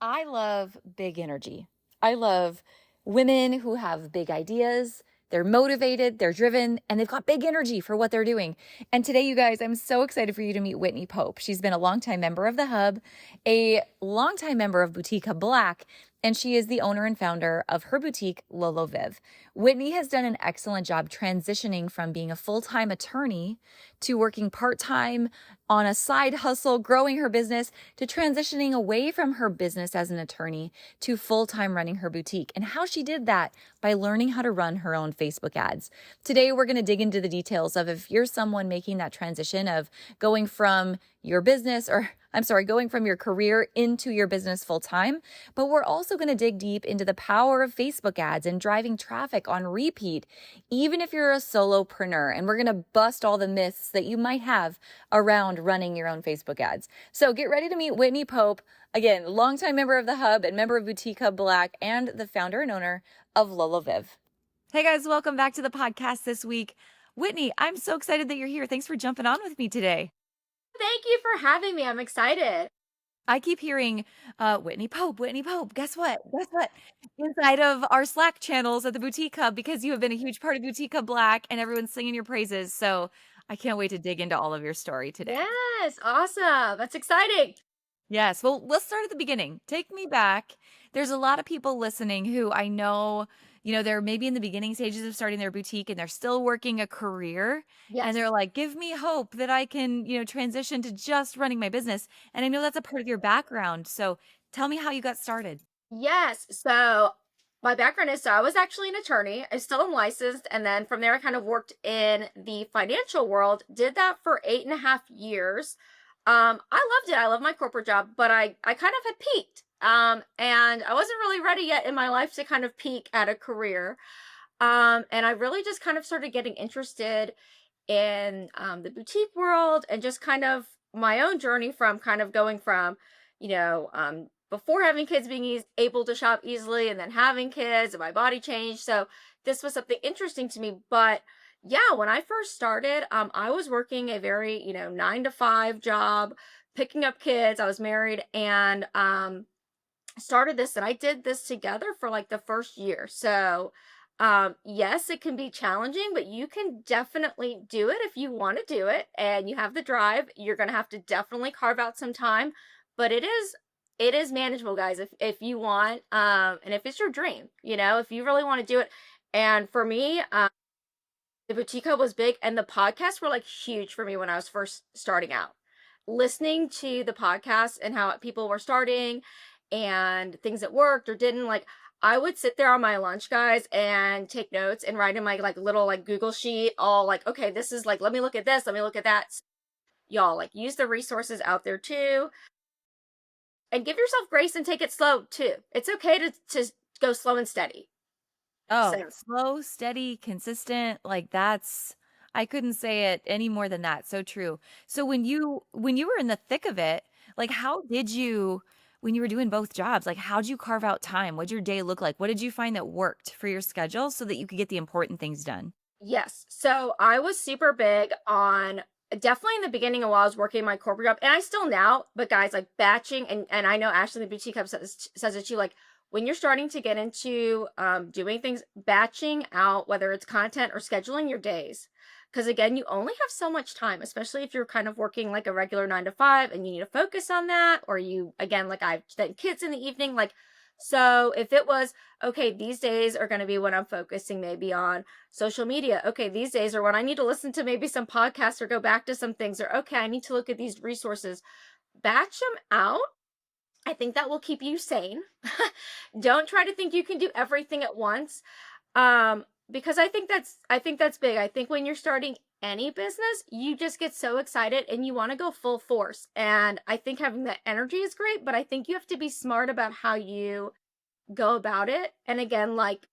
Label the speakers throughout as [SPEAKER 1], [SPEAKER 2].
[SPEAKER 1] I love big energy. I love women who have big ideas. They're motivated, they're driven, and they've got big energy for what they're doing. And today, you guys, I'm so excited for you to meet Whitney Pope. She's been a longtime member of the Hub, a longtime member of Boutique Hub Black, and she is the owner and founder of her boutique, Lolo Viv. Whitney has done an excellent job transitioning from being a full time attorney to working part time on a side hustle, growing her business, to transitioning away from her business as an attorney to full time running her boutique, and how she did that by learning how to run her own Facebook ads. Today, we're going to dig into the details of if you're someone making that transition of going from your business, or I'm sorry, going from your career into your business full time. But we're also going to dig deep into the power of Facebook ads and driving traffic on repeat, even if you're a solopreneur. And we're going to bust all the myths that you might have around running your own Facebook ads. So get ready to meet Whitney Pope, again, longtime member of the Hub and member of Boutique Hub Black, and the founder and owner of Lolo Viv. Hey guys, welcome back to the podcast this week. Whitney, I'm so excited that you're here. Thanks for jumping on with me today.
[SPEAKER 2] Thank you for having me. I'm excited.
[SPEAKER 1] I keep hearing Whitney Pope, Whitney Pope. Guess what? Guess what? Inside of our Slack channels at the Boutique Hub, because you have been a huge part of Boutique Hub Black and everyone's singing your praises. So I can't wait to dig into all of your story today.
[SPEAKER 2] Yes, awesome. That's exciting.
[SPEAKER 1] Yes. Well, let's start at the beginning. Take me back. There's a lot of people listening who I know, they're maybe in the beginning stages of starting their boutique and they're still working a career. And
[SPEAKER 2] Yes.
[SPEAKER 1] they're like, give me hope that I can, transition to just running my business. And I know that's a part of your background. So tell me how you got started.
[SPEAKER 2] Yes. So my background is I was actually an attorney. I still am licensed. And then from there, I kind of worked in the financial world, did that for 8.5 years. I loved it. I love my corporate job, but I kind of had peaked. And I wasn't really ready yet in my life to kind of peak at a career. And I really just kind of started getting interested in the boutique world and just kind of my own journey from kind of going from, before having kids being able to shop easily and then having kids and my body changed. So this was something interesting to me. But yeah, when I first started, I was working a very, 9 to 5 job, picking up kids. I was married and started this and I did this together for like the first year. So yes, it can be challenging, but you can definitely do it if you want to do it and you have the drive. You're going to have to definitely carve out some time, but it is manageable, guys, if you want and if it's your dream, if you really want to do it. And for me, the boutique hub was big and the podcasts were like huge for me when I was first starting out. Listening to the podcast and how people were starting and things that worked or didn't, like I would sit there on my lunch, guys, and take notes and write in my like little like Google sheet, all like, okay, this is like, let me look at this, let me look at that. Y'all, like, use the resources out there too, and give yourself grace and take it slow too. It's okay to go slow and steady.
[SPEAKER 1] Oh,
[SPEAKER 2] So
[SPEAKER 1] slow, steady, consistent. Like I couldn't say it any more than that. So true. So when you were in the thick of it, like how did you when you were doing both jobs, like how'd you carve out time? What'd your day look like? What did you find that worked for your schedule so that you could get the important things done?
[SPEAKER 2] yes. So I was super big on definitely in the beginning of while I was working my corporate job, and I still now, but guys, like batching, and I know Ashley the Boutique Hub says it too, like when you're starting to get into doing things, batching out whether it's content or scheduling your days. Because again, you only have so much time, especially if you're kind of working like a regular 9 to 5 and you need to focus on that, or you, again, like I've done kids in the evening, like, so if it was, okay, these days are going to be when I'm focusing maybe on social media. Okay, these days are when I need to listen to maybe some podcasts or go back to some things, or okay, I need to look at these resources. Batch them out. I think that will keep you sane. Don't try to think you can do everything at once. Because I think that's big. I think when you're starting any business, you just get so excited and you want to go full force. And I think having that energy is great, but I think you have to be smart about how you go about it. And again, like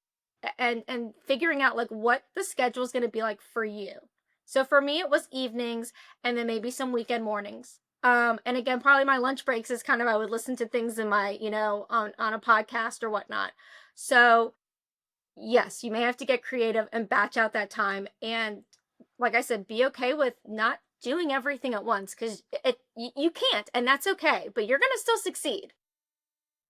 [SPEAKER 2] and figuring out like what the schedule is going to be like for you. So for me it was evenings and then maybe some weekend mornings. And again, probably my lunch breaks is kind of, I would listen to things in my, on a podcast or whatnot. So yes, you may have to get creative and batch out that time. And like I said, be okay with not doing everything at once, because you can't, and that's okay, but you're gonna still succeed.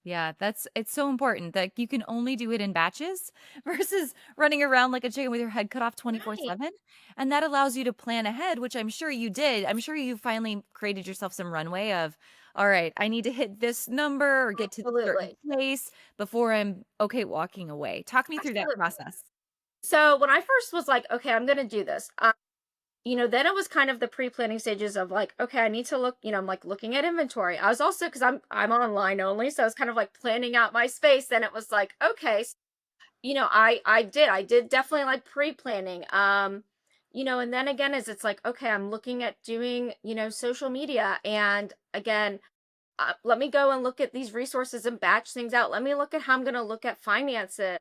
[SPEAKER 1] Yeah, it's so important that you can only do it in batches versus running around like a chicken with your head cut off
[SPEAKER 2] Right.
[SPEAKER 1] 24/7. And that allows you to plan ahead, which I'm sure you did. I'm sure you finally created yourself some runway of, all right, I need to hit this number or get to this certain
[SPEAKER 2] Absolutely.
[SPEAKER 1] place before I'm okay walking away. Talk me through that
[SPEAKER 2] Absolutely.
[SPEAKER 1] process.
[SPEAKER 2] So when I first was like, okay, I'm going to do this, then it was kind of the pre-planning stages of like, okay, I need to look, I'm like looking at inventory. I was also, because I'm online only, so I was kind of like planning out my space. Then it was like, okay, I did definitely like pre-planning. And then again, is it's like, okay, I'm looking at doing, social media, and again, let me go and look at these resources and batch things out. Let me look at how I'm going to look at finances.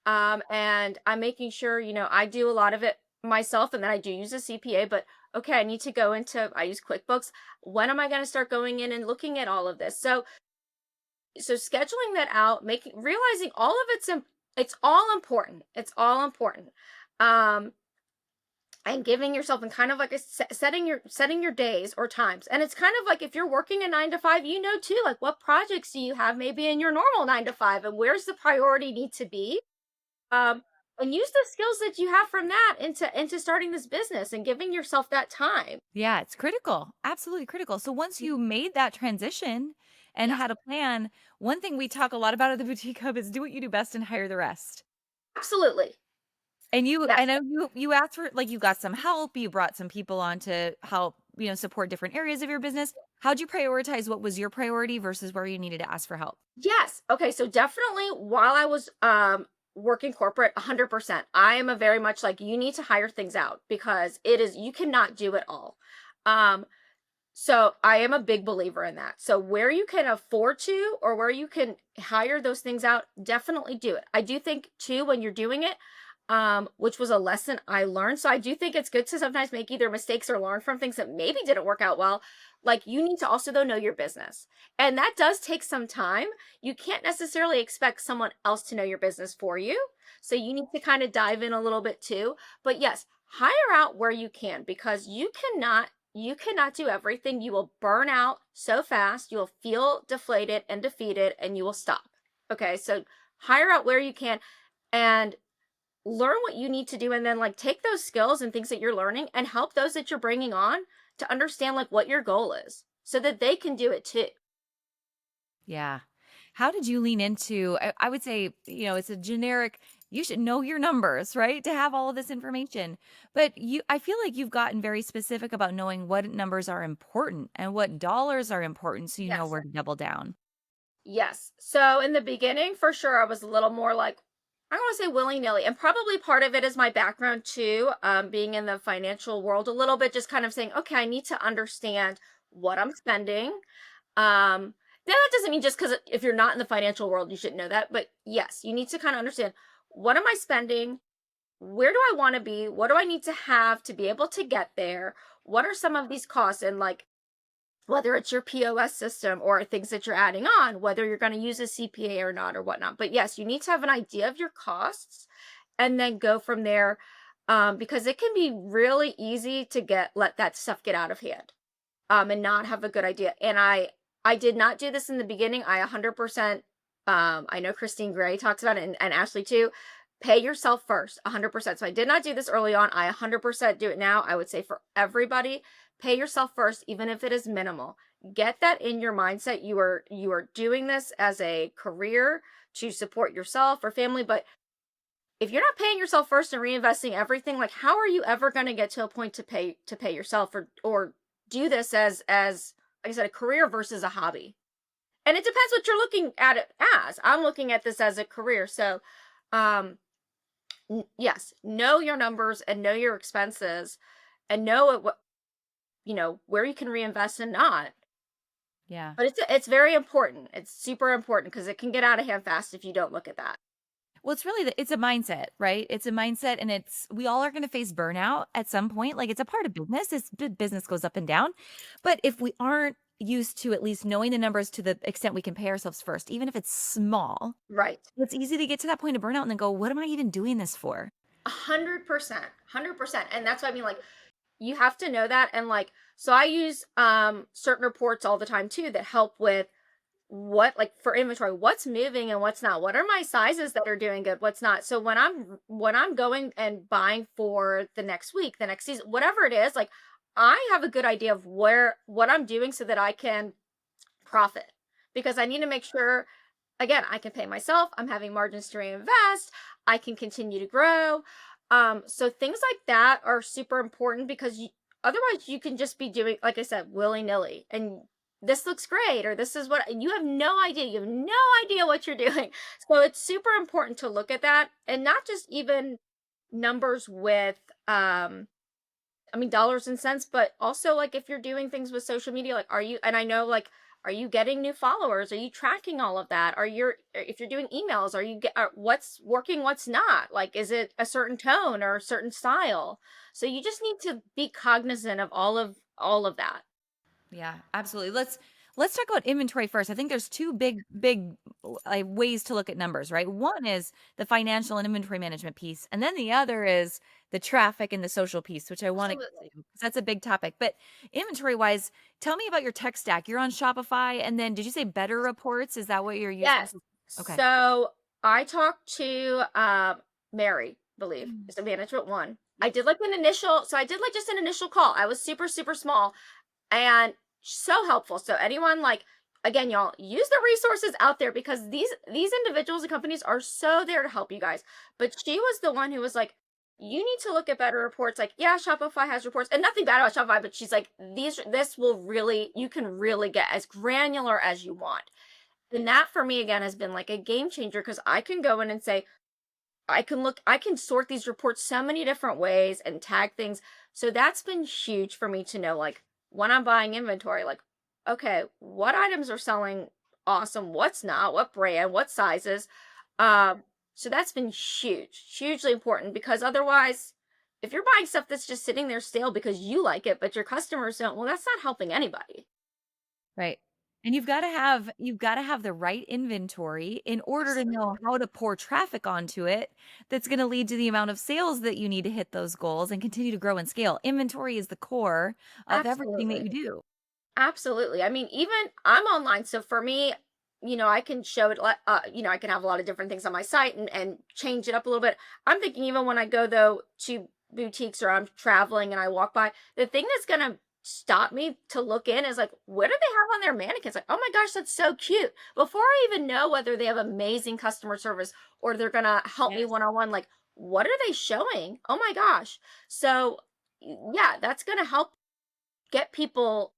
[SPEAKER 2] And I'm making sure, I do a lot of it myself, and then I do use a CPA, but okay, I use QuickBooks. When am I going to start going in and looking at all of this? So scheduling that out, realizing all of it's all important. It's all important. Um, and giving yourself and kind of like setting your days or times. And it's kind of like if you're working a 9 to 5, too, like what projects do you have maybe in your normal 9 to 5, and where's the priority need to be? um, and use the skills that you have from that into starting this business and giving yourself that time.
[SPEAKER 1] Yeah, it's critical. Absolutely critical. So once you made that transition and
[SPEAKER 2] Yes,
[SPEAKER 1] had a plan, one thing we talk a lot about at the boutique hub is do what you do best and hire the rest.
[SPEAKER 2] absolutely.
[SPEAKER 1] And I
[SPEAKER 2] Yes,
[SPEAKER 1] know you asked for like you got some help, you brought some people on to help, support different areas of your business. How'd you prioritize what was your priority versus where you needed to ask for help?
[SPEAKER 2] yes. Okay, so definitely while I was working corporate, 100%. I am a very much like you need to hire things out because you cannot do it all. Um, So I am a big believer in that. So where you can afford to or where you can hire those things out, definitely do it. I do think too when you're doing it, which was a lesson I learned. So I do think it's good to sometimes make either mistakes or learn from things that maybe didn't work out well. Like you need to also though know your business. And that does take some time. You can't necessarily expect someone else to know your business for you. So you need to kind of dive in a little bit too. But yes, hire out where you can because you cannot do everything. You will burn out so fast. You will feel deflated and defeated and you will stop. Okay. So hire out where you can and learn what you need to do. And then, like, take those skills and things that you're learning and help those that you're bringing on to understand, like, what your goal is so that they can do it too.
[SPEAKER 1] Yeah. How did you lean into I would say, it's a generic you should know your numbers, right? To have all of this information. But I feel like you've gotten very specific about knowing what numbers are important and what dollars are important so you know
[SPEAKER 2] Yes.
[SPEAKER 1] where to double down.
[SPEAKER 2] Yes. So in the beginning, for sure, I was a little more like, I don't want to say willy nilly. And probably part of it is my background too, being in the financial world a little bit, just kind of saying, okay, I need to understand what I'm spending. Now that doesn't mean just because if you're not in the financial world, you shouldn't know that. But yes, you need to kind of understand what am I spending? Where do I want to be? What do I need to have to be able to get there? What are some of these costs? And like, whether it's your POS system or things that you're adding on, whether you're going to use a CPA or not or whatnot. But yes, you need to have an idea of your costs and then go from there, because it can be really easy to let that stuff get out of hand, and not have a good idea. And I did not do this in the beginning. I 100%, I know Christine Gray talks about it, and Ashley too. Pay yourself first, 100%. So I did not do this early on. I 100% do it now. I would say for everybody, pay yourself first, even if it is minimal. Get that in your mindset. You are doing this as a career to support yourself or family, but if you're not paying yourself first and reinvesting everything, like how are you ever going to get to a point to pay yourself or do this as like I said, a career versus a hobby? And it depends what you're looking at it as. I'm looking at this as a career. So, um, yes, know your numbers and know your expenses and know what where you can reinvest and not.
[SPEAKER 1] Yeah.
[SPEAKER 2] But it's very important. It's super important because it can get out of hand fast if you don't look at that.
[SPEAKER 1] Well, it's really it's a mindset, right? It's a mindset and we all are going to face burnout at some point. Like it's a part of business. Business goes up and down. But if we aren't used to at least knowing the numbers to the extent we can pay ourselves first, even if it's small,
[SPEAKER 2] Right.
[SPEAKER 1] it's easy to get to that point of burnout and then go, what am I even doing this for?
[SPEAKER 2] 100%. 100%. And that's what I mean. Like, you have to know that. And like, so I use certain reports all the time too that help with what, like, for inventory, what's moving and what's not, what are my sizes that are doing good, what's not. So when I'm going and buying for the next week, the next season, whatever it is, like, I have a good idea of what I'm doing so that I can profit, because I need to make sure, again, I can pay myself, I'm having margins to reinvest, I can continue to grow. So things like that are super important, because otherwise you can just be doing, like I said, willy-nilly, and this looks great, or this is what you have no idea. You have no idea what you're doing. So it's super important to look at that, and not just even numbers with I mean, dollars and cents, but also, like, if you're doing things with social media, like, are you, and I know, like, are you getting new followers? Are you tracking all of that? Are you, if you're doing emails, are you what's working, what's not? Like, is it a certain tone or a certain style? So you just need to be cognizant of all of that.
[SPEAKER 1] Yeah, absolutely. Let's talk about inventory first. I think there's two big ways to look at numbers, right? One is the financial and inventory management piece, and then the other is the traffic and the social piece, which I want to get to
[SPEAKER 2] Absolutely.
[SPEAKER 1] because that's a big topic. But inventory wise, tell me about your tech stack. You're on Shopify, and then did you say Better Reports? Is that what you're using?
[SPEAKER 2] Yes.
[SPEAKER 1] Okay.
[SPEAKER 2] So I talked to Mary, believe
[SPEAKER 1] Mm.
[SPEAKER 2] is the management one. I
[SPEAKER 1] Yep.
[SPEAKER 2] did like an initial, so I did like just an initial call. I was super, super small and so helpful. So anyone, like, again, y'all, use the resources out there, because these individuals and companies are so there to help you guys. But she was the one who was like, you need to look at Better Reports. Like, yeah, Shopify has reports, and nothing bad about Shopify, but she's like, this will really, you can really get as granular as you want. And that for me again has been like a game changer, because I can go in and say, I can sort these reports so many different ways and tag things. So that's been huge for me to know, like, when I'm buying inventory, like, okay, what items are selling awesome, what's not, what brand, what sizes. So that's been huge, hugely important, because otherwise, if you're buying stuff that's just sitting there stale because you like it, but your customers don't, well, that's not helping anybody.
[SPEAKER 1] Right. And you've got to have the right inventory in order to know
[SPEAKER 2] Absolutely.
[SPEAKER 1] how to pour traffic onto it that's going to lead to the amount of sales that you need to hit those goals and continue to grow and scale. Inventory is the core of everything that
[SPEAKER 2] Absolutely.
[SPEAKER 1] you do.
[SPEAKER 2] Absolutely. I mean, even I'm online, so for me, I can show it. I can have a lot of different things on my site and change it up a little bit. I'm thinking, even when I go though to boutiques, or I'm traveling and I walk by, the thing that's gonna stop me to look in is like, what do they have on their mannequins? Like, oh my gosh, that's so cute. Before I even know whether they have amazing customer service or they're gonna help me
[SPEAKER 1] Yes.
[SPEAKER 2] one on one, like, what are they showing? Oh my gosh. So yeah, that's gonna help get people,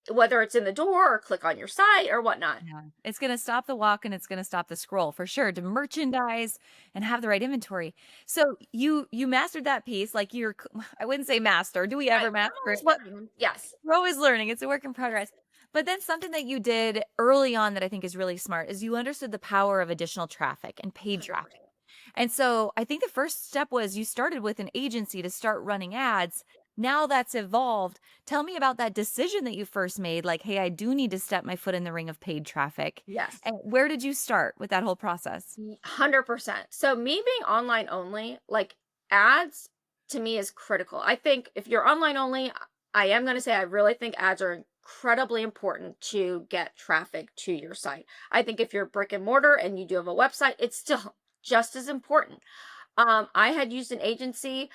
[SPEAKER 2] whether it's in the door or click on your site or whatnot.
[SPEAKER 1] Yeah. It's going to stop the walk and it's going to stop the scroll for sure to merchandise and have the right inventory. So you mastered that piece like I wouldn't say master. Do we
[SPEAKER 2] Right.
[SPEAKER 1] ever
[SPEAKER 2] I'm
[SPEAKER 1] master it?
[SPEAKER 2] always
[SPEAKER 1] But
[SPEAKER 2] learning. Yes.
[SPEAKER 1] we're always learning. It's a work in
[SPEAKER 2] Yes.
[SPEAKER 1] progress. But then something that you did early on that I think is really smart is you understood the power of additional traffic and paid traffic.
[SPEAKER 2] 100%.
[SPEAKER 1] And so I think the first step was you started with an agency to start running ads. Now that's evolved. Tell me about that decision that you first made. Like, hey, I do need to step my foot in the ring of paid traffic.
[SPEAKER 2] Yes.
[SPEAKER 1] And where did you start with that whole process?
[SPEAKER 2] 100%. So me being online only, like, ads to me is critical. I think if you're online only, I am going to say I really think ads are incredibly important to get traffic to your site. I think if you're brick and mortar and you do have a website, it's still just as important. I had used an agency,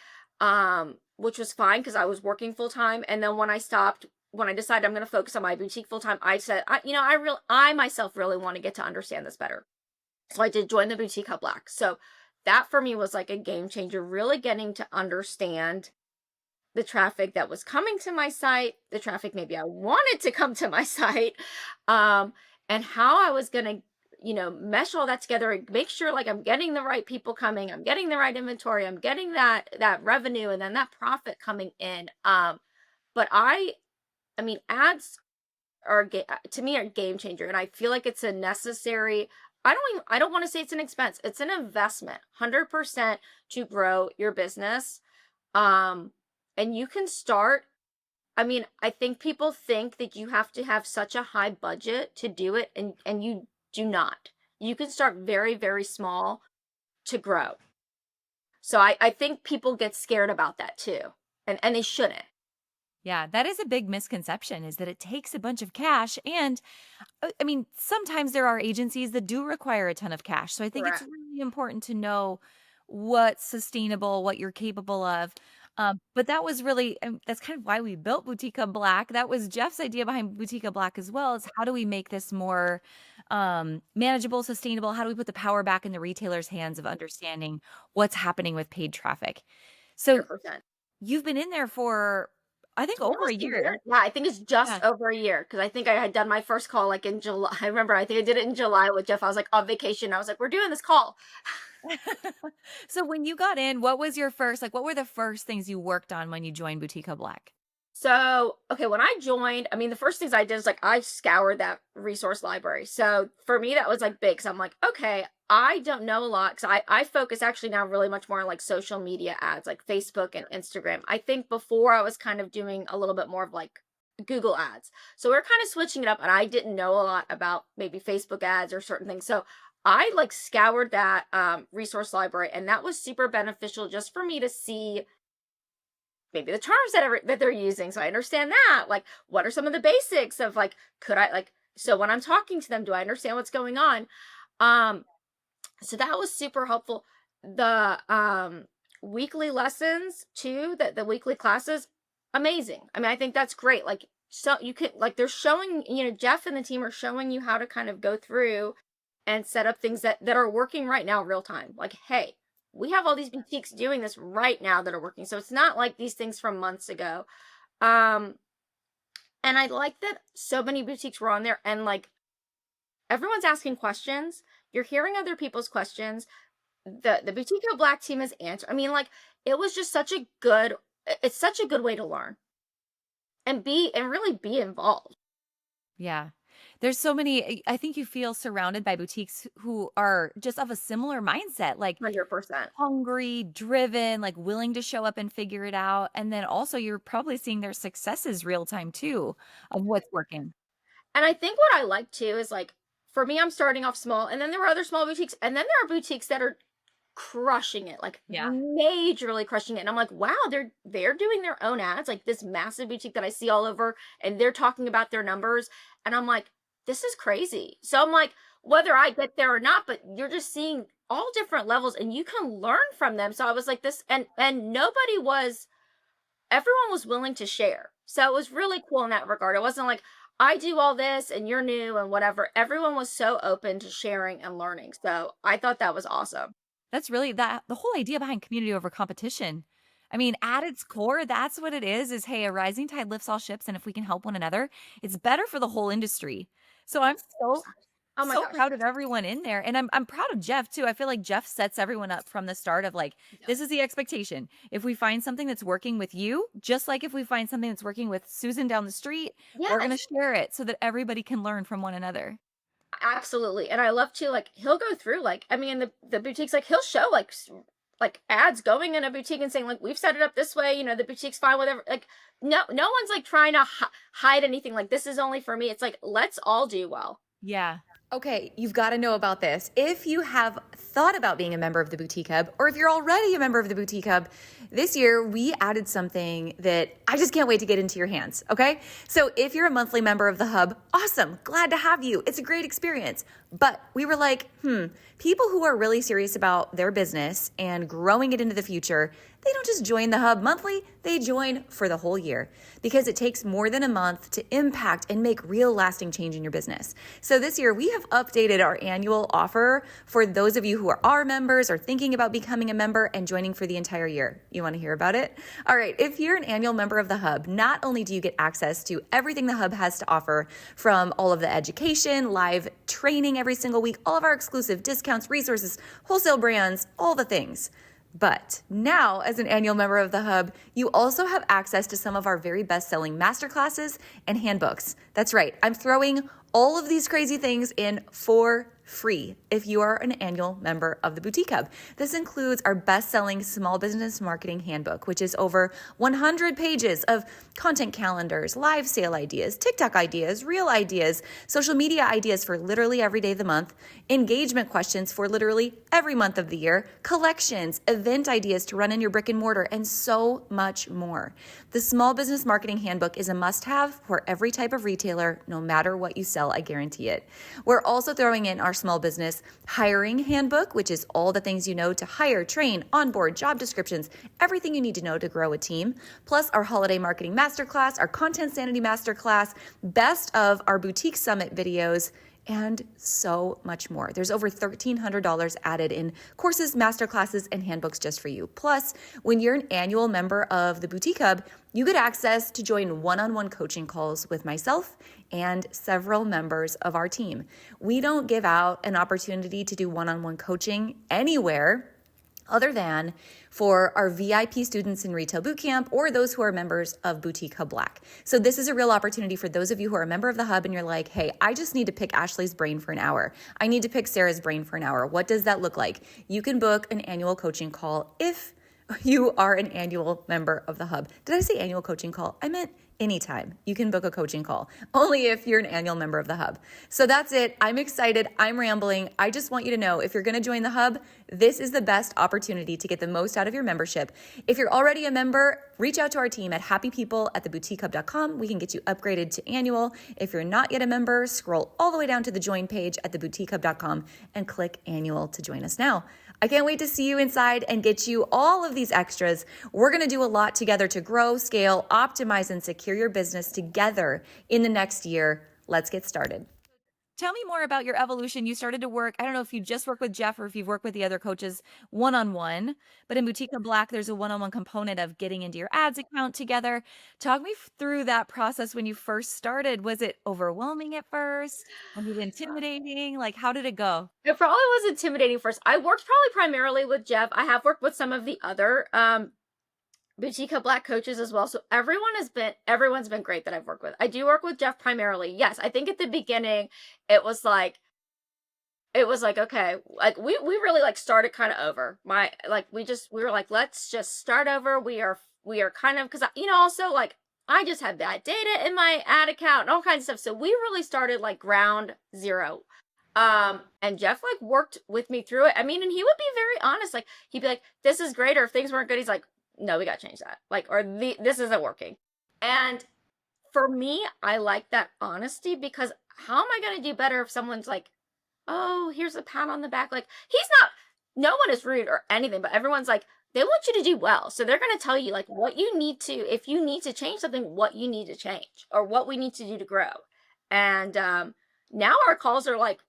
[SPEAKER 2] which was fine because I was working full time. And then when I decided I'm going to focus on my boutique full time, I said, I myself really want to get to understand this better. So I did join the Boutique Hub Black. So that for me was like a game changer, really getting to understand the traffic that was coming to my site, the traffic maybe I wanted to come to my site, um, and how I was going to, mesh all that together and make sure, like, I'm getting the right people coming, I'm getting the right inventory, I'm getting that revenue and then that profit coming in. But I mean, ads to me are a game changer, and I feel like it's a necessary. I don't want to say it's an expense. It's an investment, 100% to grow your business. Um, and you can start. I mean, I think people think that you have to have such a high budget to do it, and you do not. You can start very, very small to grow. So I think people get scared about that too, and they shouldn't.
[SPEAKER 1] Yeah, that is a big misconception is that it takes a bunch of cash. And I mean, sometimes there are agencies that do require a ton of cash. So I think it's
[SPEAKER 2] Correct.
[SPEAKER 1] really important to know what's sustainable, what you're capable of. But that was really, that's kind of why we built Boutique Black. That was Jeff's idea behind Boutique Black as well, is how do we make this more manageable, sustainable? How do we put the power back in the retailer's hands of understanding what's happening with paid traffic? So
[SPEAKER 2] 100%.
[SPEAKER 1] you've been in there for, I think,
[SPEAKER 2] It's
[SPEAKER 1] over a
[SPEAKER 2] almost a
[SPEAKER 1] year.
[SPEAKER 2] year. Yeah, I think it's just
[SPEAKER 1] Yeah.
[SPEAKER 2] over a year because I think I had done my first call like in July. I remember I think I did it in July with Jeff. I was like on vacation. I was like, we're doing this call.
[SPEAKER 1] So when you got in, what was your first, like, what were the first things you worked on when you joined Boutique Black?
[SPEAKER 2] So, okay, when I joined, I mean, the first things I did is like I scoured that resource library. So for me, that was like big. So I'm like, okay, I don't know a lot because I focus actually now really much more on like social media ads, like Facebook and Instagram. I think before I was kind of doing a little bit more of like Google ads. So we're kind of switching it up, and I didn't know a lot about maybe Facebook ads or certain things. So I like scoured that resource library, and that was super beneficial just for me to see maybe the terms that they're using, so I understand that. Like, what are some of the basics of like, could I like, so when I'm talking to them, do I understand what's going on? Um, so that was super helpful. The weekly lessons too, that the weekly classes, amazing. I mean, I think that's great. Like, so you can like they're showing, Jeff and the team are showing you how to kind of go through and set up things that are working right now real time. Like, hey, we have all these boutiques doing this right now that are working. So it's not like these things from months ago. Um, and I like that so many boutiques were on there and like everyone's asking questions. You're hearing other people's questions. The Boutique Black team is answer. I mean, like it was just such a good it's such a good way to learn and really be involved.
[SPEAKER 1] Yeah. There's so many, I think you feel surrounded by boutiques who are just of a similar mindset, like
[SPEAKER 2] 100%.
[SPEAKER 1] hungry, driven, like willing to show up and figure it out. And then also you're probably seeing their successes real time too of what's working.
[SPEAKER 2] And I think what I like too is like for me, I'm starting off small, and then there were other small boutiques, and then there are boutiques that are crushing it, like
[SPEAKER 1] Yeah.
[SPEAKER 2] majorly crushing it. And I'm like, wow, they're doing their own ads, like this massive boutique that I see all over, and they're talking about their numbers. And I'm like, this is crazy. So I'm like, whether I get there or not, but you're just seeing all different levels and you can learn from them. So I was like this, and nobody was everyone was willing to share. So it was really cool in that regard. It wasn't like I do all this and you're new and whatever. Everyone was so open to sharing and learning. So I thought that was awesome.
[SPEAKER 1] That's really that the whole idea behind community over competition. I mean, at its core, that's what it is, hey, a rising tide lifts all ships. And if we can help one another, it's better for the whole industry. So I'm so
[SPEAKER 2] Oh my
[SPEAKER 1] so
[SPEAKER 2] gosh.
[SPEAKER 1] proud of everyone in there. And I'm proud of Jeff too. I feel like Jeff sets everyone up from the start of like,
[SPEAKER 2] Yeah.
[SPEAKER 1] this is the expectation. If we find something that's working with you, just like if we find something that's working with Susan down the street, we're going to
[SPEAKER 2] Yes.
[SPEAKER 1] share it so that everybody can learn from one another.
[SPEAKER 2] Absolutely. And I love to like he'll go through like I mean the boutiques like he'll show like like ads going in a boutique and saying like we've set it up this way, the boutique's fine whatever. Like no one's like trying to hide anything like this is only for me. It's like let's all do well.
[SPEAKER 1] Yeah.
[SPEAKER 3] Okay, you've got to know about this. If you have thought about being a member of the Boutique Hub, or if you're already a member of the Boutique Hub, this year we added something that I just can't wait to get into your hands, okay? So if you're a monthly member of the Hub, awesome, glad to have you. It's a great experience. But we were like, people who are really serious about their business and growing it into the future, they don't just join the Hub monthly, they join for the whole year because it takes more than a month to impact and make real lasting change in your business. So this year we have updated our annual offer for those of you who are our members or thinking about becoming a member and joining for the entire year. You want to hear about it? All right, if you're an annual member of the Hub, not only do you get access to everything the Hub has to offer from all of the education, live training every single week, all of our exclusive discounts, resources, wholesale brands, all the things. But now, as an annual member of the Hub, you also have access to some of our very best-selling masterclasses and handbooks. That's right, I'm throwing all of these crazy things in for free if you are an annual member of the Boutique Hub. This includes our best-selling small business marketing handbook, which is over 100 pages of content calendars, live sale ideas, TikTok ideas, reel ideas, social media ideas for literally every day of the month, engagement questions for literally every month of the year, collections, event ideas to run in your brick and mortar, and so much more. The Small Business Marketing Handbook is a must-have for every type of retailer, no matter what you sell, I guarantee it. We're also throwing in our small business hiring handbook, which is all the things you know to hire, train, onboard, job descriptions, everything you need to know to grow a team, plus our holiday marketing masterclass, our content sanity masterclass, best of our boutique summit videos, and so much more. There's over $1,300 added in courses, masterclasses, and handbooks just for you. Plus, when you're an annual member of the Boutique Hub, you get access to join one-on-one coaching calls with myself and several members of our team. We don't give out an opportunity to do one-on-one coaching anywhere other than for our VIP students in Retail Bootcamp or those who are members of Boutique Hub Black. So this is a real opportunity for those of you who are a member of the Hub and you're like, hey, I just need to pick Ashley's brain for an hour. I need to pick Sarah's brain for an hour. What does that look like? You can book an annual coaching call if you are an annual member of the Hub. Did I say annual coaching call? I meant anytime. You can book a coaching call, only if you're an annual member of the Hub. So that's it. I'm excited. I'm rambling. I just want you to know if you're going to join the Hub, this is the best opportunity to get the most out of your membership. If you're already a member, reach out to our team at happypeople@theboutiquehub.com. We can get you upgraded to annual. If you're not yet a member, scroll all the way down to the join page at theboutiquehub.com and click annual to join us now. I can't wait to see you inside and get you all of these extras. We're going to do a lot together to grow, scale, optimize, and secure your business together in the next year. Let's get started. Tell me more about your evolution. You started to work, I don't know if you just work with Jeff or if you've worked with the other coaches one-on-one, but in Boutique of Black, there's a one-on-one component of getting into your ads account together. Talk me through that process when you first started. Was it overwhelming at first? Was it intimidating? Like, how did it go?
[SPEAKER 2] It probably was intimidating first. I worked probably primarily with Jeff. I have worked with some of the other Boutique Hub Black coaches as well. So everyone's been great that I've worked with. I do work with Jeff primarily. Yes, I think at the beginning it was like okay, like we really like started kind of over. We were like, let's just start over. We are kind of, because also like I just had bad data in my ad account and all kinds of stuff. So we really started like ground zero. And Jeff like worked with me through it. I mean, and he would be very honest. Like he'd be like, this is great. Or if things weren't good, he's like, no, we got to change that. Like, or this isn't working. And for me, I like that honesty, because how am I going to do better if someone's like, oh, here's a pat on the back. Like no one is rude or anything, but everyone's like, they want you to do well. So they're going to tell you like what you need to, if you need to change something, what you need to change or what we need to do to grow. And, now our calls are like,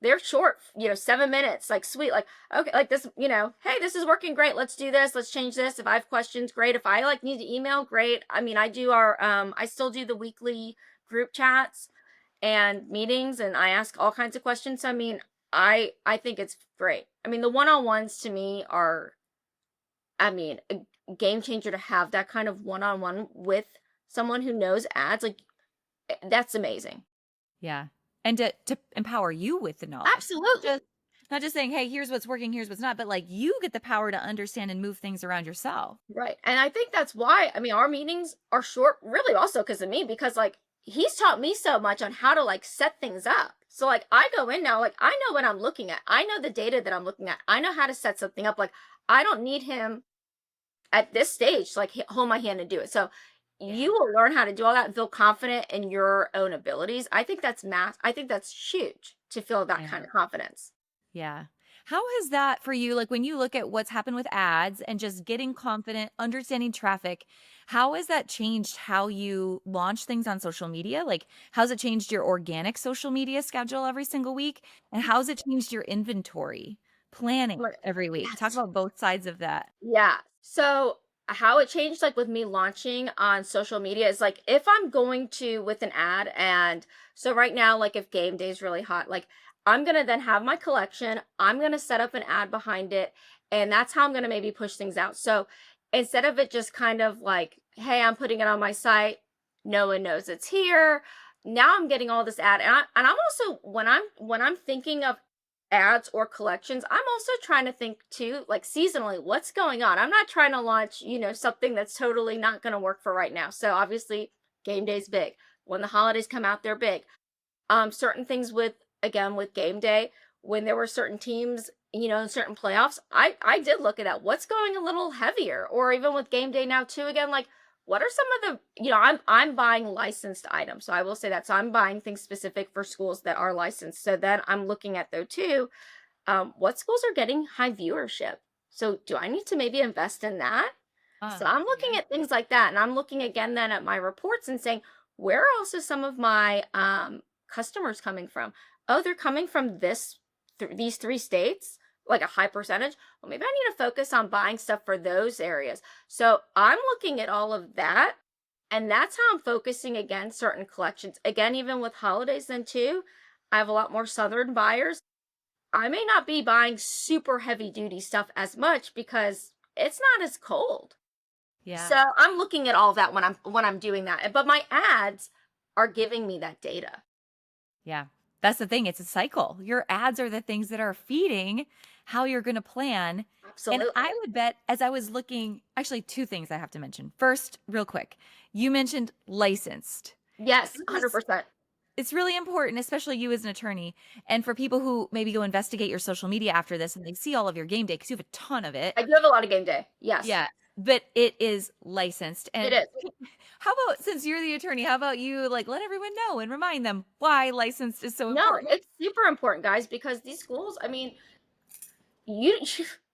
[SPEAKER 2] they're short, 7 minutes, like sweet, like, okay, like this, hey, this is working great. Let's do this. Let's change this. If I have questions, great. If I like need to email, great. I mean, I still do the weekly group chats and meetings, and I ask all kinds of questions. So, I mean, I think it's great. I mean, the one-on-ones to me are, a game changer to have that kind of one-on-one with someone who knows ads. Like, that's amazing.
[SPEAKER 3] Yeah. And to empower you with the knowledge.
[SPEAKER 2] Absolutely.
[SPEAKER 3] Not just saying, hey, here's what's working, here's what's not, but like you get the power to understand and move things around yourself.
[SPEAKER 2] Right. And I think that's why, our meetings are short, really also because of me, because like he's taught me so much on how to like set things up. So like I go in now, like I know what I'm looking at. I know the data that I'm looking at. I know how to set something up. Like I don't need him at this stage to like hold my hand and do it. So you will learn how to do all that and feel confident in your own abilities. I think that's I think that's huge to feel that kind of confidence.
[SPEAKER 3] Yeah. How has that for you, like when you look at what's happened with ads and just getting confident, understanding traffic, how has that changed how you launch things on social media? Like, how's it changed your organic social media schedule every single week? And how's it changed your inventory planning every week? Talk about both sides of that.
[SPEAKER 2] Yeah. So how it changed like with me launching on social media is like if I'm going to with an ad, and so right now like if game day is really hot, like I'm gonna then have my collection, I'm gonna set up an ad behind it, and that's how I'm gonna maybe push things out. So instead of it just kind of like, hey, I'm putting it on my site, no one knows it's here, now I'm getting all this ad, and I'm also, when I'm thinking of ads or collections, I'm also trying to think too, like seasonally, what's going on. I'm not trying to launch, something that's totally not going to work for right now. So obviously, game day's big. When the holidays come out, they're big. Certain things with, again, with game day, when there were certain teams, in certain playoffs, I did look at that. What's going a little heavier? Or even with game day now too, again, like what are some of the, I'm buying licensed items. So I will say that. So I'm buying things specific for schools that are licensed. So then I'm looking at though too, what schools are getting high viewership. So do I need to maybe invest in that? So I'm looking
[SPEAKER 3] Yeah.
[SPEAKER 2] at things like that, and I'm looking again then at my reports and saying, where else is some of my customers coming from? Oh, they're coming from these 3 states, like a high percentage. Well, maybe I need to focus on buying stuff for those areas. So I'm looking at all of that, and that's how I'm focusing again certain collections. Again, even with holidays then too, I have a lot more southern buyers. I may not be buying super heavy duty stuff as much because it's not as cold.
[SPEAKER 3] Yeah.
[SPEAKER 2] So I'm looking at all of that when I'm doing that. But my ads are giving me that data.
[SPEAKER 3] Yeah. That's the thing. It's a cycle. Your ads are the things that are feeding how you're going to plan. And
[SPEAKER 2] Absolutely.
[SPEAKER 3] I would bet as I was looking, actually, two things I have to mention. First, real quick, you mentioned licensed.
[SPEAKER 2] Yes,
[SPEAKER 3] This is
[SPEAKER 2] 100%.
[SPEAKER 3] It's really important, especially you as an attorney, and for people who maybe go investigate your social media after this and they see all of your game day because you have a ton of it.
[SPEAKER 2] I do have a lot of game day. Yes,
[SPEAKER 3] Yeah, but it is licensed.
[SPEAKER 2] it
[SPEAKER 3] And
[SPEAKER 2] is.
[SPEAKER 3] how about, since you're the attorney, how about you like let everyone know and remind them why licensed is so
[SPEAKER 2] No,
[SPEAKER 3] important?
[SPEAKER 2] it's super important, guys, because these schools, I mean, you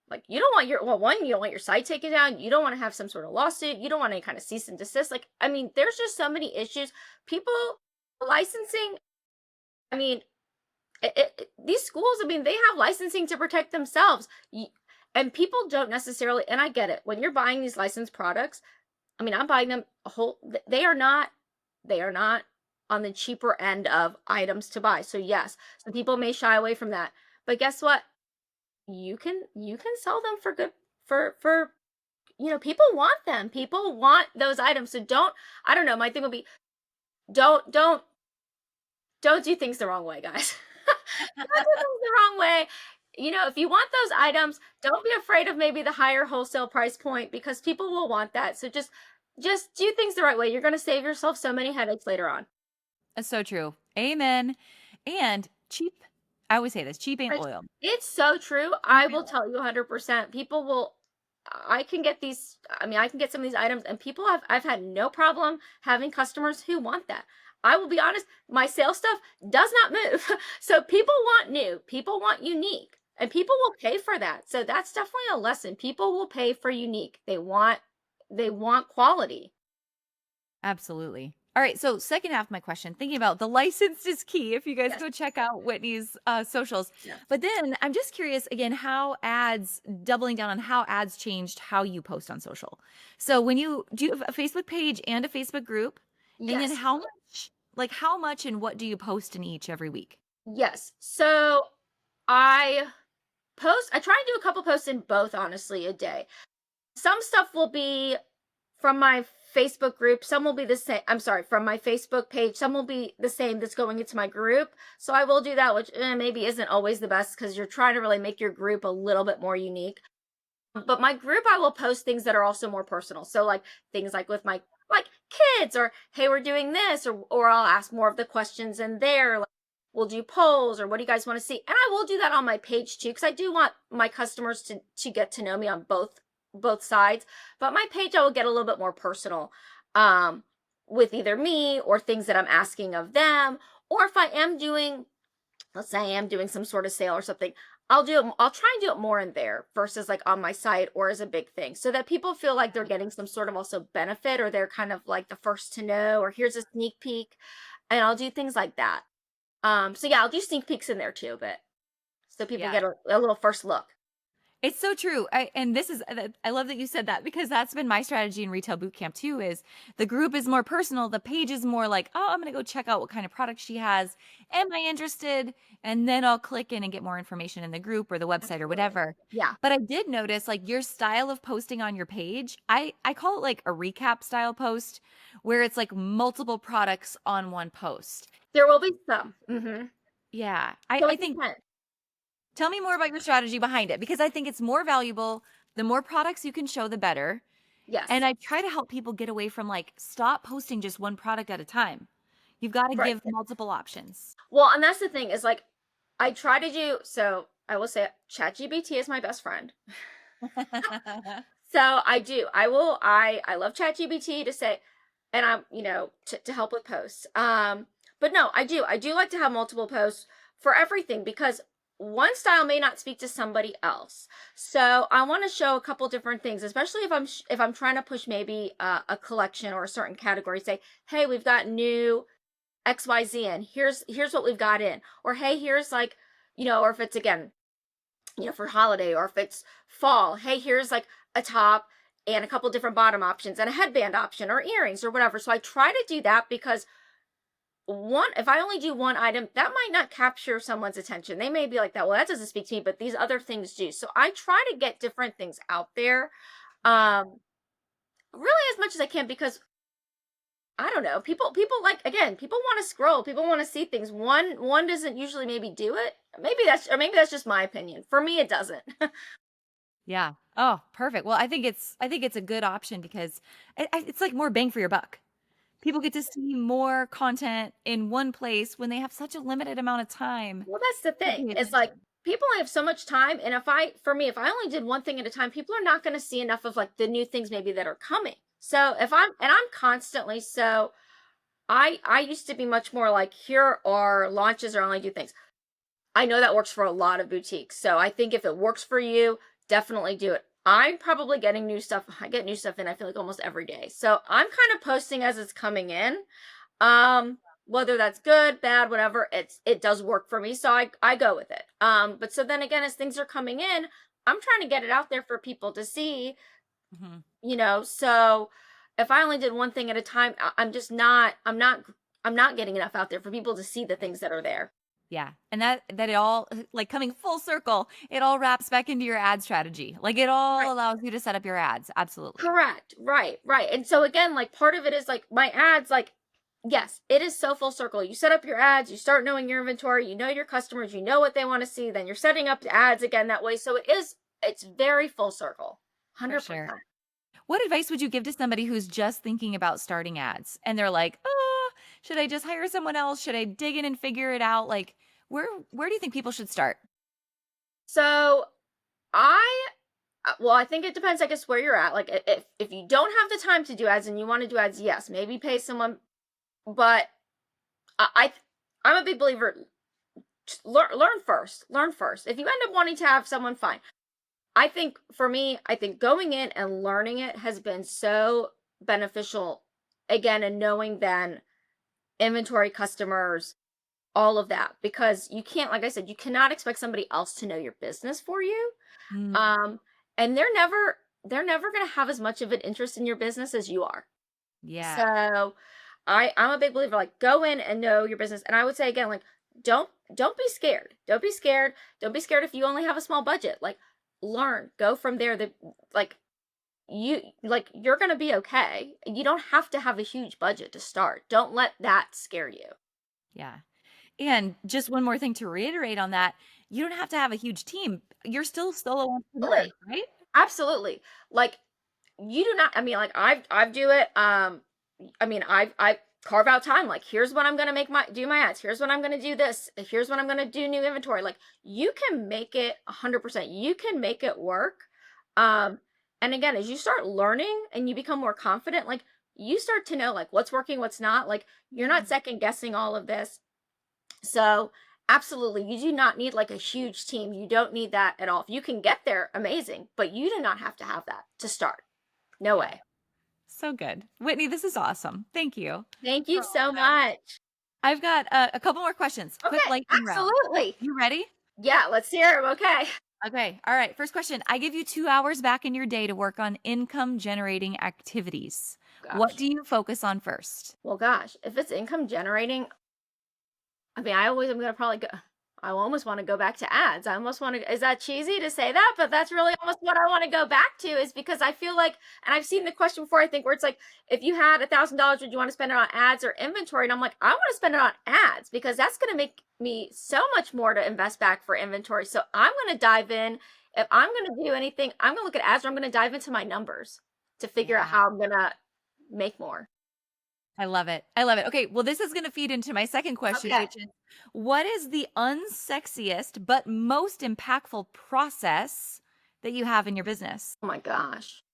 [SPEAKER 2] like you don't want your, well, one, you don't want your site taken down. You don't want to have some sort of lawsuit. You don't want any kind of cease and desist. Like, I mean, there's just so many issues. People licensing, I mean, these schools, I mean, they have licensing to protect themselves. And people don't necessarily, and I get it, when you're buying these licensed products, I mean, I'm buying them a whole, they are not on the cheaper end of items to buy. So yes, some people may shy away from that. But guess what? You can sell them for good, for people want them. People want those items. So don't, I don't know, my thing would be, don't don't do things the wrong way, guys. Don't do things the wrong way. If you want those items, don't be afraid of maybe the higher wholesale price point because people will want that. So just do things the right way. You're going to save yourself so many headaches later on.
[SPEAKER 3] That's so true. Amen. And cheap, I always say this, cheap ain't
[SPEAKER 2] It's,
[SPEAKER 3] oil.
[SPEAKER 2] it's so true.
[SPEAKER 3] Cheap
[SPEAKER 2] I
[SPEAKER 3] ain't
[SPEAKER 2] will tell you 100%. People will, I can get these, I mean, I can get some of these items, and I've had no problem having customers who want that. I will be honest, my sales stuff does not move. So people want new, people want unique, and people will pay for that. So that's definitely a lesson. People will pay for unique. They want quality.
[SPEAKER 3] Absolutely. All right. So, second half of my question, thinking about the license is key. If you guys
[SPEAKER 2] Yes.
[SPEAKER 3] go check out Whitney's socials,
[SPEAKER 2] Yes.
[SPEAKER 3] but then I'm just curious again how ads, doubling down on how ads changed how you post on social. So, when you do you have a Facebook page and a Facebook group, and then
[SPEAKER 2] Yes.
[SPEAKER 3] how much and what do you post in each every week?
[SPEAKER 2] Yes. So I I try and do a couple posts in both, honestly, a day. Some stuff will be from my Facebook group. Some will be the same. I'm sorry, from my Facebook page. Some will be the same that's going into my group. So I will do that, which maybe isn't always the best because you're trying to really make your group a little bit more unique. But my group, I will post things that are also more personal. So like things like with my like kids, or hey, we're doing this, or I'll ask more of the questions in there. Like, we'll do polls, or what do you guys want to see? And I will do that on my page too, because I do want my customers to get to know me on both sides. But my page, I will get a little bit more personal, with either me or things that I'm asking of them, or if I am doing, let's say I am doing some sort of sale or something, I'll try and do it more in there versus like on my site or as a big thing, so that people feel like they're getting some sort of also benefit, or they're kind of like the first to know, or here's a sneak peek. And I'll do things like that. So yeah, I'll do sneak peeks in there too, but so people
[SPEAKER 3] Yeah.
[SPEAKER 2] get a little first look.
[SPEAKER 1] It's so true. I love that you said that because that's been my strategy in retail boot camp too is the group is more personal. The page is more like, oh, I'm going to go check out what kind of product she has. Am I interested? And then I'll click in and get more information in the group or the website or
[SPEAKER 2] Absolutely.
[SPEAKER 1] whatever.
[SPEAKER 2] Yeah.
[SPEAKER 1] But I did notice like your style of posting on your page, I call it like a recap style post where it's like multiple products on one post.
[SPEAKER 2] There will be some.
[SPEAKER 1] Yeah.
[SPEAKER 2] So
[SPEAKER 1] I
[SPEAKER 2] it
[SPEAKER 1] think
[SPEAKER 2] depends.
[SPEAKER 1] tell me more about your strategy behind it because I think it's more valuable. The more products you can show, the better. And
[SPEAKER 2] Yes.
[SPEAKER 1] I try to help people get away from like, stop posting just one product at a time. You've got to
[SPEAKER 2] Right.
[SPEAKER 1] give multiple options.
[SPEAKER 2] Well, and that's the thing is like I try to do so I will say ChatGPT is my best friend. So I do. I love ChatGPT to say and I'm, to help with posts. But no, I do. I do like to have multiple posts for everything because one style may not speak to somebody else. So I want to show a couple different things, especially if I'm trying to push maybe a collection or a certain category. Say, hey, we've got new XYZ in. Here's what we've got in. Or hey, here's like, or if it's again, for holiday or if it's fall, hey, here's like a top and a couple different bottom options and a headband option or earrings or whatever. So I try to do that because if I only do one item, that might not capture someone's attention. They may be like that, well, that doesn't speak to me, but these other things do. So I try to get different things out there. Really as much as I can because I don't know. People like again, people want to scroll. People want to see things. One doesn't usually maybe do it. Maybe that's just my opinion. For me it doesn't.
[SPEAKER 1] Yeah. Oh, perfect. Well, I think it's a good option because it's like more bang for your buck. People get to see more content in one place when they have such a limited amount of time
[SPEAKER 2] Well, that's the
[SPEAKER 1] to
[SPEAKER 2] thing.
[SPEAKER 1] pay
[SPEAKER 2] It's like
[SPEAKER 1] attention.
[SPEAKER 2] people only have so much time, and if I only did one thing at a time, people are not going to see enough of like the new things maybe that are coming. So if I'm constantly so I used to be much more like here are launches or only do things. I know that works for a lot of boutiques. So I think if it works for you, definitely do it. I'm probably getting new stuff. I get new stuff in, I feel like almost every day. So I'm kind of posting as it's coming in. Whether that's good, bad, whatever, it does work for me. So I go with it. But so then again, as things are coming in, I'm trying to get it out there for people to see,
[SPEAKER 1] Mhm.
[SPEAKER 2] so if I only did one thing at a time, I'm just not, I'm not getting enough out there for people to see the things that are there.
[SPEAKER 1] Yeah. And that it all like coming full circle, it all wraps back into your ad strategy. Like it all
[SPEAKER 2] Right.
[SPEAKER 1] allows you to set up your ads. Absolutely.
[SPEAKER 2] Correct. Right. Right. And so again, like part of it is like my ads, like, yes, it is so full circle. You set up your ads, you start knowing your inventory, you know your customers, you know what they want to see, then you're setting up ads again that way. So it's very full circle.
[SPEAKER 1] For sure.
[SPEAKER 2] 100%.
[SPEAKER 1] What advice would you give to somebody who's just thinking about starting ads and they're like, "Oh, should I just hire someone else? Should I dig in and figure it out?" Like, where do you think people should start?
[SPEAKER 2] So I well, I think it depends, I guess, where you're at. Like, if you don't have the time to do ads and you want to do ads, yes, maybe pay someone. But I I'm a big believer. Learn first. Learn first. If you end up wanting to have someone, fine. I think for me, I think going in and learning it has been so beneficial. Again, and knowing then inventory, customers, all of that, because you can't, like I said, you cannot expect somebody else to know your business for you.
[SPEAKER 1] Mm,
[SPEAKER 2] Um, and they're never going to have as much of an interest in your business as you are.
[SPEAKER 1] yeah.
[SPEAKER 2] So I'm a big believer, like go in and know your business. And I would say again, like don't be scared. Don't be scared. Don't be scared if you only have a small budget. Like learn, go from there. Like you're gonna be okay. You don't have to have a huge budget to start. Don't let that scare you.
[SPEAKER 1] Yeah. And just one more thing to reiterate on that, you don't have to have a huge team. You're still solo entrepreneur,
[SPEAKER 2] Absolutely.
[SPEAKER 1] right?
[SPEAKER 2] Absolutely. Like you do not, I mean, like I do it. I mean, I carve out time. Like, here's when I'm gonna do my ads. Here's when I'm gonna do this. Here's when I'm gonna do new inventory. Like, you can make it 100%. You can make it work. Um, and again, as you start learning and you become more confident, like you start to know like what's working, what's not. Like, you're not second guessing all of this. So, absolutely, you do not need like a huge team. You don't need that at all. If you can get there, amazing. But you do not have to have that to start. No
[SPEAKER 1] Yeah.
[SPEAKER 2] way.
[SPEAKER 1] So good. Whitney, this is awesome. Thank you.
[SPEAKER 2] Thank
[SPEAKER 1] For
[SPEAKER 2] you
[SPEAKER 1] all
[SPEAKER 2] so
[SPEAKER 1] of that.
[SPEAKER 2] much.
[SPEAKER 1] I've got a couple more questions. Quick
[SPEAKER 2] Okay,
[SPEAKER 1] lightning round.
[SPEAKER 2] absolutely.
[SPEAKER 1] You ready?
[SPEAKER 2] Yeah, let's hear them. Okay.
[SPEAKER 3] Okay. All right. First question. I give you 2 hours back in your day to work on income generating activities. What
[SPEAKER 2] Gosh.
[SPEAKER 3] do you focus on first?
[SPEAKER 2] Well, gosh, if it's income generating, I mean, I'm gonna probably go. I almost want to go back to ads. I almost want to. Is that cheesy to say that? But that's really almost what I want to go back to, is because I feel like, and I've seen the question before, I think, where it's like, if you had $1,000, would you want to spend it on ads or inventory? And I'm like, I want to spend it on ads because that's going to make me so much more to invest back for inventory. So I'm going to dive in. If I'm going to do anything, I'm going to look at ads, or I'm going to dive into my numbers to figure out
[SPEAKER 3] Yeah.
[SPEAKER 2] how I'm going to make more.
[SPEAKER 3] I love it. I love it. Okay. Well, this is going to feed into my second question,
[SPEAKER 2] Okay.
[SPEAKER 3] which is what is the unsexiest but most impactful process that you have in your business?
[SPEAKER 2] Oh my gosh.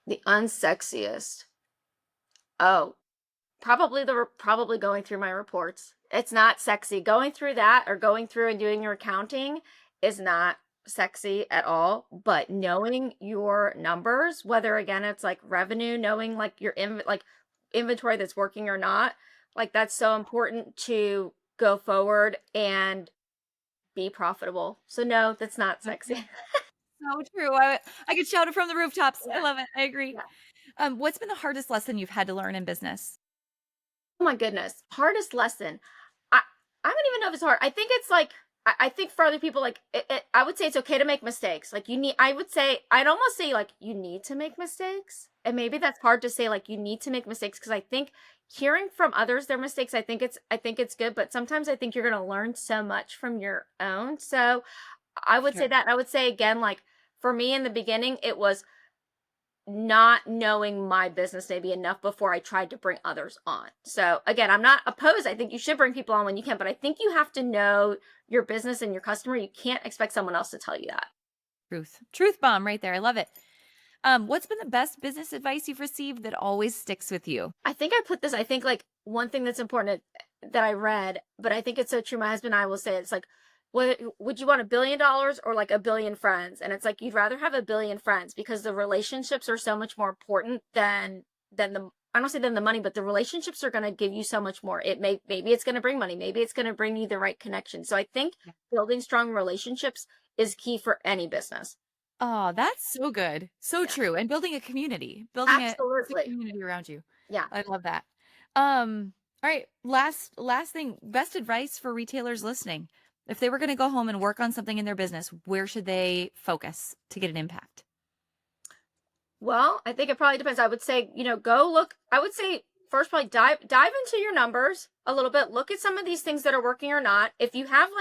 [SPEAKER 2] The unsexiest. Oh, probably going through my reports. It's not sexy. Going through that, or going through and doing your accounting, is not sexy at all. But knowing your numbers, whether again it's like revenue, knowing like your inventory that's working or not, like that's so important to go forward and be profitable. So no, that's not sexy.
[SPEAKER 3] So true. I could shout it from the rooftops. I
[SPEAKER 2] Yeah.
[SPEAKER 3] love it. I agree.
[SPEAKER 2] Yeah.
[SPEAKER 3] What's been the hardest lesson you've had to learn in business?
[SPEAKER 2] Oh my goodness. Hardest lesson. I I don't even know if it's hard. I think it's like, I think for other people, like I would say it's okay to make mistakes. Like I would say, I'd almost say like you need to make mistakes. And maybe that's hard to say, like you need to make mistakes, because I think hearing from others their mistakes, I think it's good, but sometimes I think you're going to learn so much from your own. So I would
[SPEAKER 3] Sure.
[SPEAKER 2] say that. I would say again, like for me in the beginning, it was not knowing my business maybe enough before I tried to bring others on. So again, I'm not opposed. I think you should bring people on when you can, but I think you have to know your business and your customer. You can't expect someone else to tell you that.
[SPEAKER 3] Truth. Truth bomb right there. I love it. What's been the best business advice you've received that always sticks with you?
[SPEAKER 2] I think I put this, I think like one thing that's important that I read, but I think it's so true. My husband and I will say, it's like, would you want $1 billion or like a billion friends? And it's like, you'd rather have a billion friends, because the relationships are so much more important than the, I don't say than the money, but the relationships are going to give you so much more. Maybe it's going to bring money. Maybe it's going to bring you the right connection. So I think building strong relationships is key for any business.
[SPEAKER 3] Oh, that's so good. So
[SPEAKER 2] Yeah,
[SPEAKER 3] true. And building a community, building a
[SPEAKER 2] absolutely.
[SPEAKER 3] community around you.
[SPEAKER 2] Yeah.
[SPEAKER 3] I love that. All right, last thing, best advice for retailers listening. If they were going to go home and work on something in their business, where should they focus to get an impact?
[SPEAKER 2] Well, I think it probably depends. I would say, go look. I would say first probably dive into your numbers a little bit. Look at some of these things that are working or not. If you have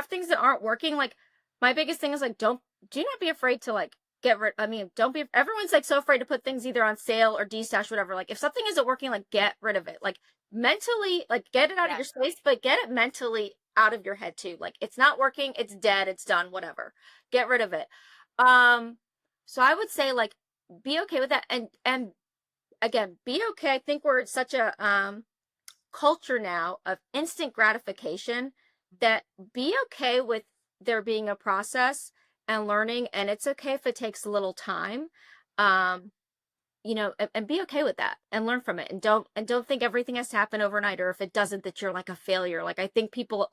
[SPEAKER 2] things that aren't working, like my biggest thing is like, do not be afraid to like get rid. I mean, don't be. Everyone's like so afraid to put things either on sale or destash, whatever. Like if something isn't working, like get rid of it. Like mentally, like get it out of
[SPEAKER 3] Yeah.
[SPEAKER 2] your space, but get it mentally out of your head too. Like it's not working, it's dead, it's done, whatever. Get rid of it. Um, so I would say like be okay with that, and again, be okay. I think we're at such a culture now of instant gratification, that be okay with there being a process and learning, and it's okay if it takes a little time. Um, and be okay with that and learn from it, and don't think everything has to happen overnight, or if it doesn't, that you're like a failure. Like I think people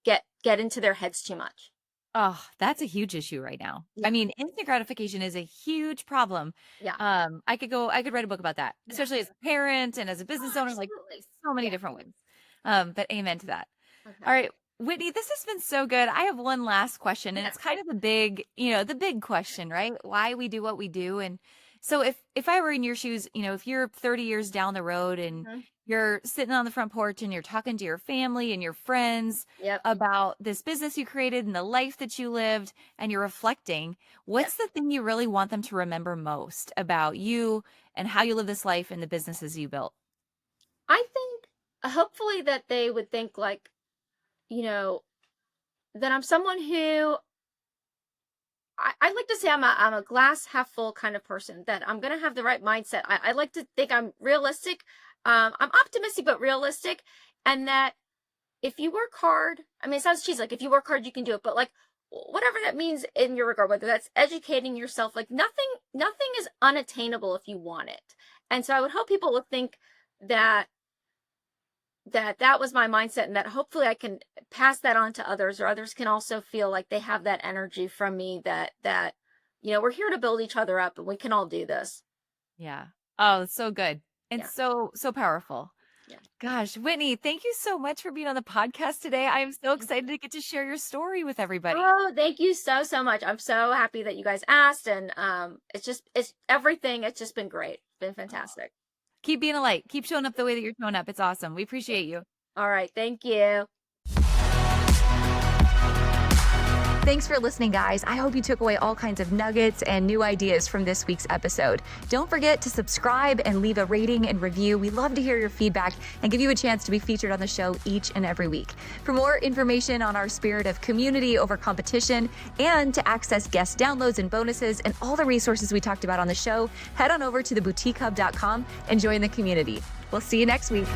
[SPEAKER 2] get into their heads too much.
[SPEAKER 3] Oh, that's a huge issue right now. I
[SPEAKER 2] Yeah.
[SPEAKER 3] mean, instant gratification is a huge problem.
[SPEAKER 2] Yeah.
[SPEAKER 3] I could write a book about that,
[SPEAKER 2] Yeah.
[SPEAKER 3] especially as a parent and as a
[SPEAKER 2] Oh,
[SPEAKER 3] business owner, like
[SPEAKER 2] absolutely.
[SPEAKER 3] so many
[SPEAKER 2] Yeah.
[SPEAKER 3] different ways. But amen to that. All
[SPEAKER 2] Okay.
[SPEAKER 3] right, Whitney, this has been so good. I have one last question, and
[SPEAKER 2] Yeah.
[SPEAKER 3] it's kind of the big question, right? Why we do what we do. And so if I were in your shoes, if you're 30 years down the road and
[SPEAKER 2] Mhm.
[SPEAKER 3] you're sitting on the front porch and you're talking to your family and your friends
[SPEAKER 2] Yep.
[SPEAKER 3] about this business you created and the life that you lived, and you're reflecting,
[SPEAKER 2] Yep.
[SPEAKER 3] what's the thing you really want them to remember most about you and how you live this life and the businesses you built?
[SPEAKER 2] I think hopefully that they would think like, you know, that I'm someone who, I like to say I'm a glass half full kind of person, that I'm gonna have the right mindset. I like to think I'm realistic. I'm optimistic but realistic, and that if you work hard, I mean, it sounds cheesy, like if you work hard, you can do it, but like whatever that means in your regard, whether that's educating yourself, like nothing is unattainable if you want it. And so I would hope people would think that that was my mindset, and that hopefully I can pass that on to others, or others can also feel like they have that energy from me, that we're here to build each other up and we can all do this.
[SPEAKER 1] Yeah. Oh, it's so good. And
[SPEAKER 2] Yeah.
[SPEAKER 1] so powerful.
[SPEAKER 2] Yeah.
[SPEAKER 1] Gosh, Whitney, thank you so much for being on the podcast today. I am so excited to get to share your story with everybody.
[SPEAKER 2] Oh, thank you so much. I'm so happy that you guys asked, and it's everything. It's just been great. It's been fantastic.
[SPEAKER 1] Keep being a light. Keep showing up the way that you're showing up. It's awesome. We appreciate you.
[SPEAKER 2] All right, thank you.
[SPEAKER 3] Thanks for listening, guys. I hope you took away all kinds of nuggets and new ideas from this week's episode. Don't forget to subscribe and leave a rating and review. We love to hear your feedback and give you a chance to be featured on the show each and every week. For more information on our spirit of community over competition, and to access guest downloads and bonuses and all the resources we talked about on the show, head on over to theboutiquehub.com and join the community. We'll see you next week.